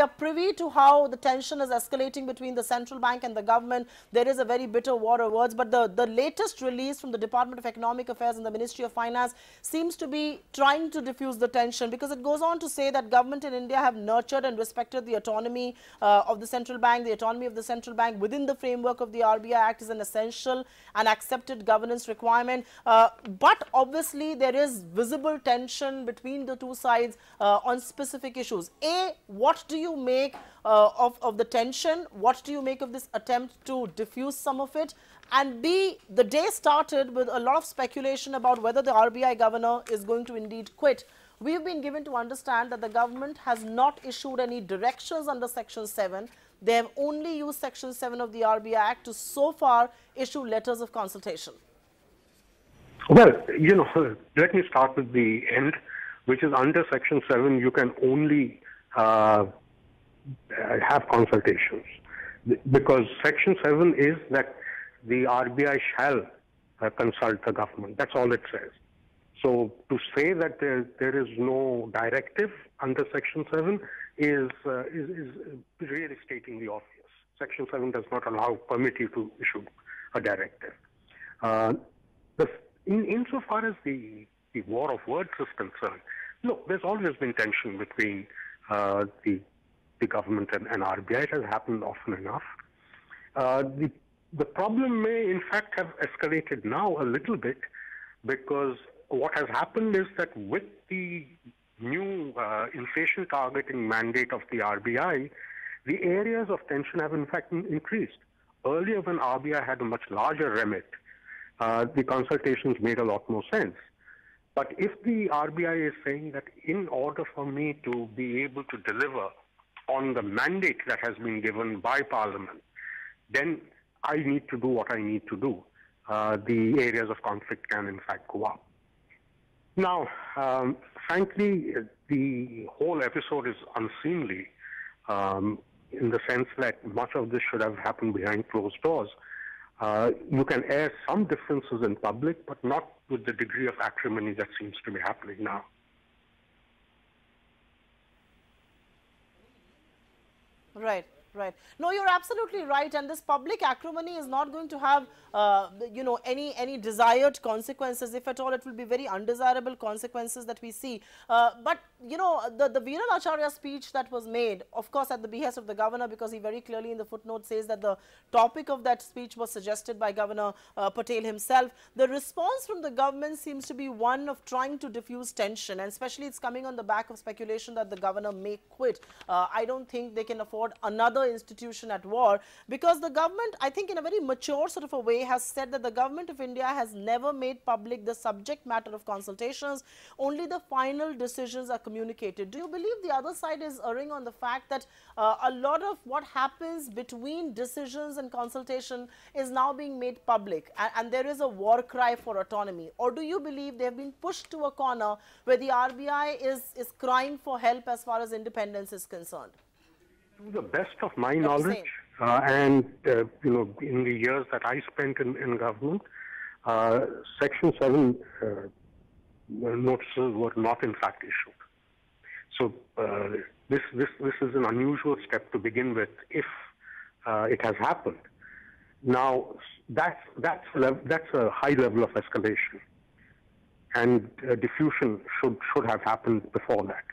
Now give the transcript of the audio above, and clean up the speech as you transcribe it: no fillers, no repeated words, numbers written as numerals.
are privy to how the tension is escalating between the central bank and the government. There is a very bitter war of words, but the latest release from the Department of Economic Affairs and the Ministry of Finance seems to be trying to diffuse the tension, because it goes on to say that government in India have nurtured and respected the autonomy of the central bank. The autonomy of the central bank within the framework of the RBI Act is an essential and accepted governance requirement. But obviously there is visible tension between the two sides on specific issues. A, what do you make of the tension? What do you make of this attempt to diffuse some of it? And B, the day started with a lot of speculation about whether the RBI governor is going to indeed quit. We've been given to understand that the government has not issued any directions under Section 7. They have only used Section 7 of the RBI Act to so far issue letters of consultation. Well, you know, let me start with the end, which is under Section 7, you can only have consultations. Because Section 7 is that the RBI shall consult the government. That's all it says. So to say that there is no directive under Section 7 is really stating the obvious. Section 7 does not permit you to issue a directive. Insofar as the war of words is concerned, look, there's always been tension between the government and RBI. It has happened often enough. The problem may, in fact, have escalated now a little bit, because what has happened is that with the new inflation targeting mandate of the RBI, the areas of tension have, in fact, increased. Earlier, when RBI had a much larger remit, the consultations made a lot more sense. But if the RBI is saying that in order for me to be able to deliver on the mandate that has been given by Parliament, then I need to do what I need to do. The areas of conflict can, in fact, go up. Now, frankly, the whole episode is unseemly in the sense that much of this should have happened behind closed doors. You can air some differences in public, but not with the degree of acrimony that seems to be happening now. Right. Right. No, you're absolutely right. And this public acrimony is not going to have, you know, any desired consequences. If at all, it will be very undesirable consequences that we see. But, you know, the Viral Acharya speech that was made, of course, at the behest of the governor, because he very clearly in the footnote says that the topic of that speech was suggested by Governor Patel himself. The response from the government seems to be one of trying to diffuse tension, and especially it's coming on the back of speculation that the governor may quit. I don't think they can afford another institution at war, because the government, I think in a very mature sort of a way, has said that the government of India has never made public the subject matter of consultations. Only the final decisions are communicated. Do you believe the other side is erring on the fact that a lot of what happens between decisions and consultation is now being made public, and there is a war cry for autonomy? Or do you believe they have been pushed to a corner where the RBI is crying for help as far as independence is concerned? To the best of my knowledge, and you know, in the years that I spent in government, Section 7 notices were not in fact issued. So this is an unusual step to begin with, if it has happened. Now that's a high level of escalation, and diffusion should have happened before that.